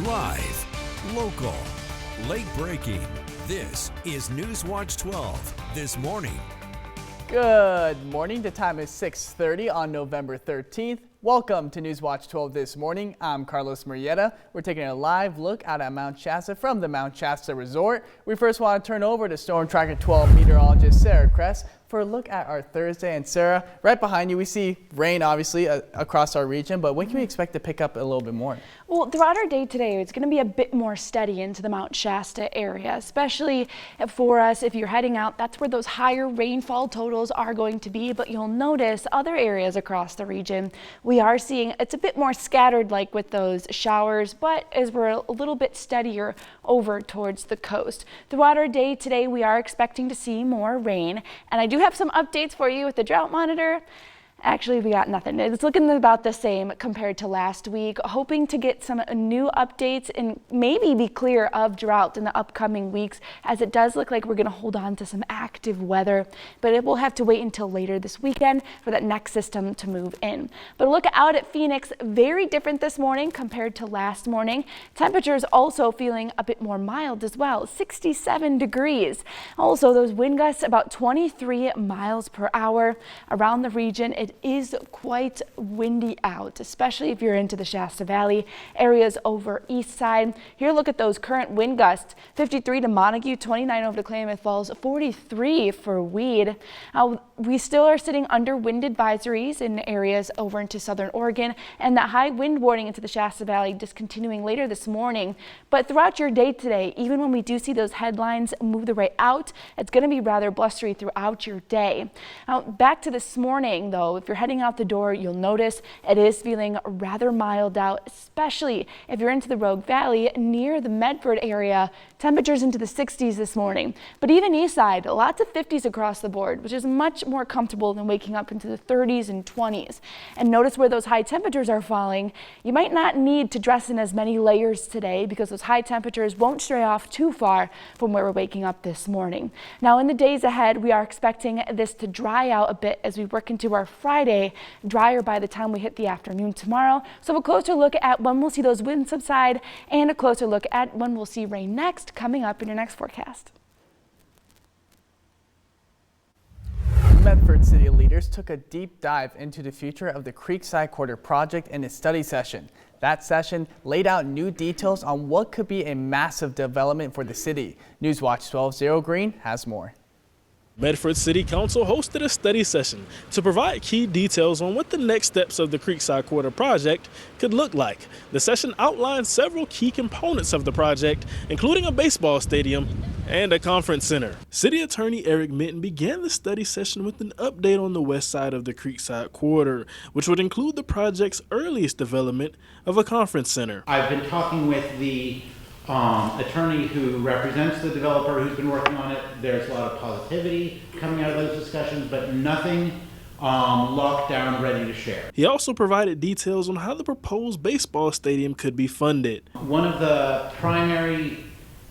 Live, local, late breaking. This is Newswatch 12 this morning. Good morning. The time is 6:30 on November 13th. Welcome to Newswatch 12 this morning. I'm Carlos Murrieta. We're taking a live look out at Mount Shasta from the Mount Shasta Resort. We first want to turn over to Storm Tracker 12 meteorologist Sarah Kress for a look at our Thursday. And Sarah, right behind you, we see rain obviously across our region, but when can we expect to pick up a little bit more? Well, throughout our day today, it's going to be a bit more steady into the Mount Shasta area, especially for us. If you're heading out, that's where those higher rainfall totals are going to be. But you'll notice other areas across the region, we are seeing it's a bit more scattered like with those showers, but as we're a little bit steadier over towards the coast. Throughout our day today, we are expecting to see more rain, and I do have some updates for you with the drought monitor. Actually, we got nothing. It's looking about the same compared to last week. Hoping to get some new updates and maybe be clear of drought in the upcoming weeks, as it does look like we're going to hold on to some active weather, but it will have to wait until later this weekend for that next system to move in. But look out at Phoenix, very different this morning compared to last morning. Temperatures also feeling a bit more mild as well, 67 degrees. Also, those wind gusts about 23 miles per hour around the region. It is quite windy out, especially if you're into the Shasta Valley areas over east side. Here, look at those current wind gusts: 53 to Montague, 29 over to Klamath Falls, 43 for Weed. We still are sitting under wind advisories in areas over into southern Oregon, and that high wind warning into the Shasta Valley discontinuing later this morning. But throughout your day today, even when we do see those headlines move the right out, it's going to be rather blustery throughout your day. Now, back to this morning though, if you're heading out the door, you'll notice it is feeling rather mild out, especially if you're into the Rogue Valley near the Medford area. Temperatures into the 60s this morning, but even east side, lots of 50s across the board, which is much more comfortable than waking up into the 30s and 20s. And notice where those high temperatures are falling. You might not need to dress in as many layers today because those high temperatures won't stray off too far from where we're waking up this morning. Now, in the days ahead, we are expecting this to dry out a bit as we work into our Friday, drier by the time we hit the afternoon tomorrow. So a closer look at when we'll see those winds subside and a closer look at when we'll see rain next coming up in your next forecast. Medford City leaders took a deep dive into the future of the Creekside Quarter project in a study session. That session laid out new details on what could be a massive development for the city. Newswatch 12 Zero Green has more. Medford City Council hosted a study session to provide key details on what the next steps of the Creekside Quarter project could look like. The session outlined several key components of the project, including a baseball stadium and a conference center. City Attorney Eric Minton began the study session with an update on the west side of the Creekside Quarter, which would include the project's earliest development of a conference center. I've been talking with the attorney who represents the developer who's been working on it. There's a lot of positivity coming out of those discussions, but nothing locked down, ready to share. He also provided details on how the proposed baseball stadium could be funded. One of the primary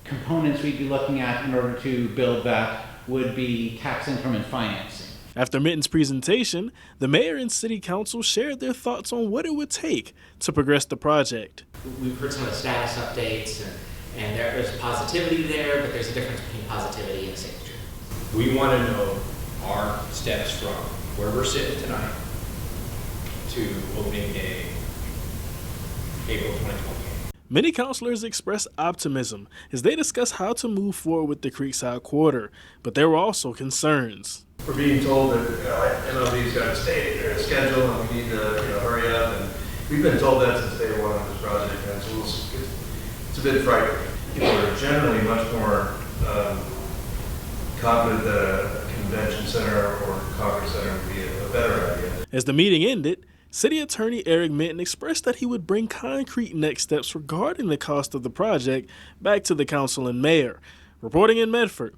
components we'd be looking at in order to build that would be tax increment financing. After Minton's presentation, the mayor and city council shared their thoughts on what it would take to progress the project. We've heard some of the status updates, and there's positivity there, but there's a difference between positivity and signature. We want to know our steps from where we're sitting tonight to opening day, April 2028. Many councilors expressed optimism as they discussed how to move forward with the Creekside Quarter, but there were also concerns. We're being told that MLB's got to stay in their schedule and we need to hurry up, and we've been told that since day one of this project, and it's a bit frightening. People are generally much more confident that a convention center or conference center would be a better idea. As the meeting ended, City Attorney Eric Minton expressed that he would bring concrete next steps regarding the cost of the project back to the council and mayor. Reporting in Medford,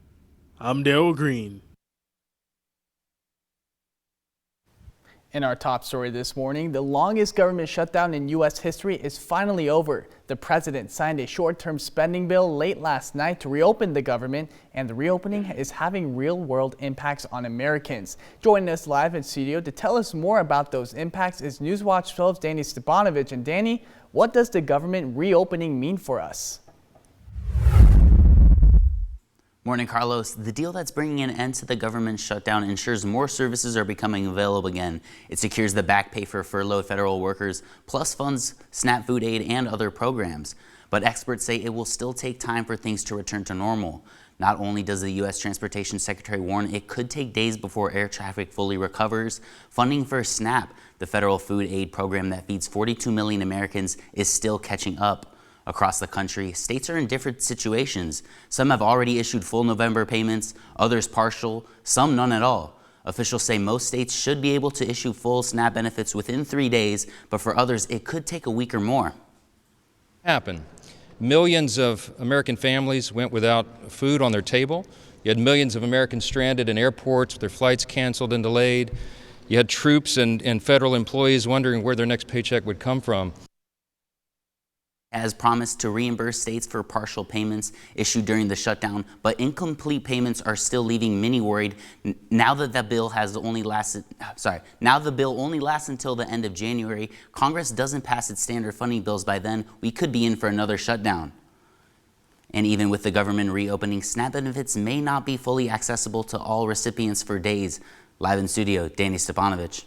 I'm Daryl Green. In our top story this morning, the longest government shutdown in U.S. history is finally over. The president signed a short-term spending bill late last night to reopen the government, and the reopening is having real-world impacts on Americans. Joining us live in studio to tell us more about those impacts is Newswatch 12's Danny Stepanovich. And Danny, what does the government reopening mean for us? Morning, Carlos. The deal that's bringing an end to the government shutdown ensures more services are becoming available again. It secures the back pay for furloughed federal workers, plus funds SNAP food aid and other programs. But experts say it will still take time for things to return to normal. Not only does the U.S. Transportation Secretary warn it could take days before air traffic fully recovers, funding for SNAP, the federal food aid program that feeds 42 million Americans, is still catching up. Across the country, states are in different situations. Some have already issued full November payments, others partial, some none at all. Officials say most states should be able to issue full SNAP benefits within 3 days, but for others, it could take a week or more. Millions of American families went without food on their table. You had millions of Americans stranded in airports with their flights canceled and delayed. You had troops and federal employees wondering where their next paycheck would come from. Has promised to reimburse states for partial payments issued during the shutdown, but incomplete payments are still leaving many worried. Now that the bill only lasts until the end of January, Congress doesn't pass its standard funding bills by then, we could be in for another shutdown. And even with the government reopening, SNAP benefits may not be fully accessible to all recipients for days. Live in studio, Danny Stepanovich.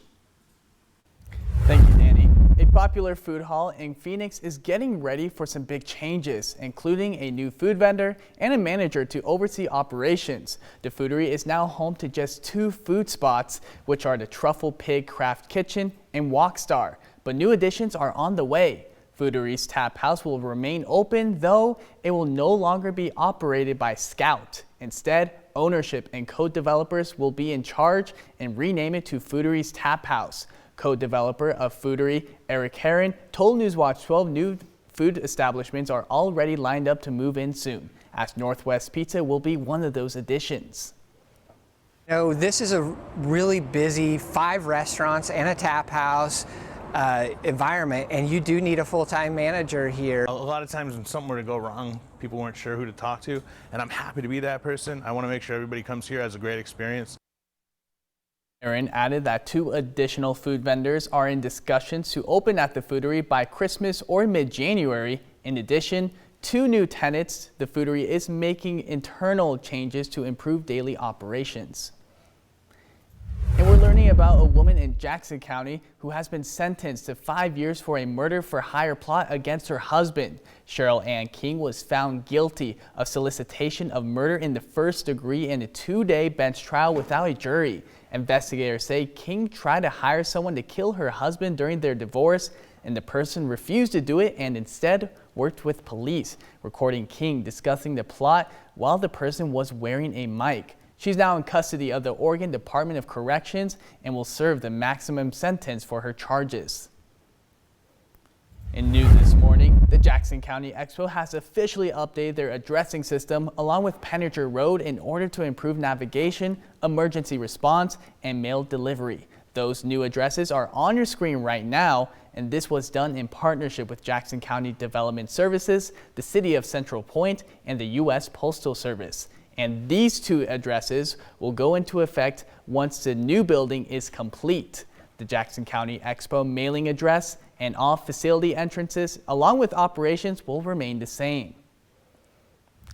Thank you, Danny. A popular food hall in Phoenix is getting ready for some big changes, including a new food vendor and a manager to oversee operations. The Foodery is now home to just 2 food spots, which are the Truffle Pig Craft Kitchen and Walkstar. But new additions are on the way. Foodery's Tap House will remain open, though it will no longer be operated by Scout. Instead, ownership and co-developers will be in charge and rename it to Foodery's Tap House. Co-developer of Foodery, Eric Herron, told Newswatch 12 new food establishments are already lined up to move in soon, as Northwest Pizza will be one of those additions. This is a really busy 5 restaurants and a tap house environment, and you do need a full-time manager here. A lot of times when something were to go wrong, people weren't sure who to talk to, and I'm happy to be that person. I want to make sure everybody comes here, has a great experience. Aaron added that 2 additional food vendors are in discussions to open at the Foodery by Christmas or mid-January. In addition, 2 new tenants, the Foodery is making internal changes to improve daily operations. And we're learning about a woman in Jackson County who has been sentenced to 5 years for a murder-for-hire plot against her husband. Cheryl Ann King was found guilty of solicitation of murder in the 1st degree in a 2-day bench trial without a jury. Investigators say King tried to hire someone to kill her husband during their divorce, and the person refused to do it and instead worked with police, recording King discussing the plot while the person was wearing a mic. She's now in custody of the Oregon Department of Corrections and will serve the maximum sentence for her charges. In news this morning, the Jackson County Expo has officially updated their addressing system along with Penninger Road in order to improve navigation, emergency response, and mail delivery. Those new addresses are on your screen right now, and this was done in partnership with Jackson County Development Services, the City of Central Point, and the U.S. Postal Service. And these 2 addresses will go into effect once the new building is complete. The Jackson County Expo mailing address and all facility entrances, along with operations, will remain the same.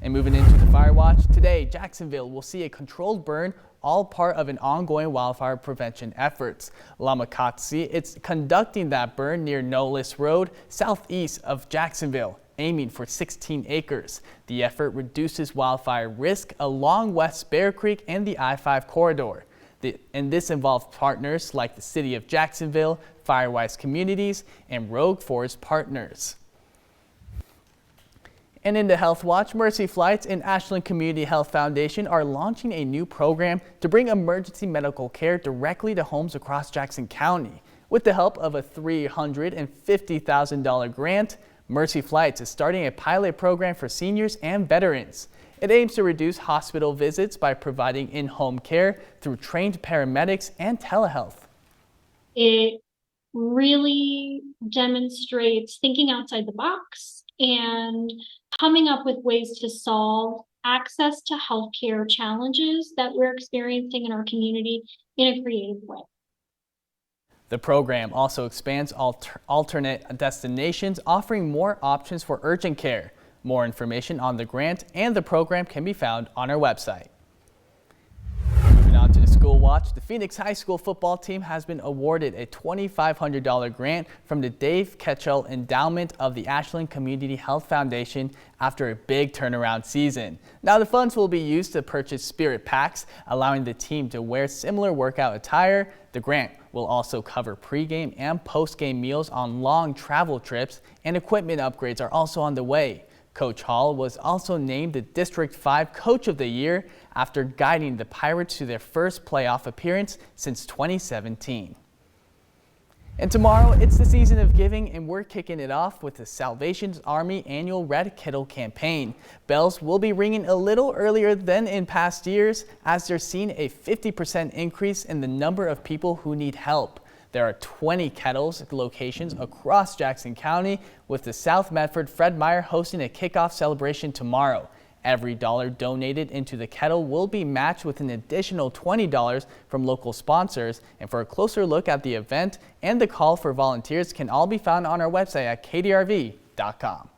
And moving into the fire watch, today Jacksonville will see a controlled burn, all part of an ongoing wildfire prevention efforts. Lamakatsi is conducting that burn near Knowles Road, southeast of Jacksonville, aiming for 16 acres. The effort reduces wildfire risk along West Bear Creek and the I-5 corridor. And this involves partners like the City of Jacksonville, Firewise Communities, and Rogue Forest Partners. And in the Health Watch, Mercy Flights and Ashland Community Health Foundation are launching a new program to bring emergency medical care directly to homes across Jackson County. With the help of a $350,000 grant, Mercy Flights is starting a pilot program for seniors and veterans. It aims to reduce hospital visits by providing in-home care through trained paramedics and telehealth. It really demonstrates thinking outside the box and coming up with ways to solve access to healthcare challenges that we're experiencing in our community in a creative way. The program also expands alternate destinations, offering more options for urgent care. More information on the grant and the program can be found on our website. Moving on to the School Watch, the Phoenix High School football team has been awarded a $2,500 grant from the Dave Ketchell Endowment of the Ashland Community Health Foundation after a big turnaround season. Now the funds will be used to purchase spirit packs, allowing the team to wear similar workout attire. The grant will also cover pregame and postgame meals on long travel trips, and equipment upgrades are also on the way. Coach Hall was also named the District 5 Coach of the Year after guiding the Pirates to their first playoff appearance since 2017. And tomorrow, it's the season of giving, and we're kicking it off with the Salvation Army annual Red Kettle campaign. Bells will be ringing a little earlier than in past years, as they're seeing a 50% increase in the number of people who need help. There are 20 kettles locations across Jackson County, with the South Medford Fred Meyer hosting a kickoff celebration tomorrow. Every dollar donated into the kettle will be matched with an additional $20 from local sponsors. And for a closer look at the event and the call for volunteers can all be found on our website at kdrv.com.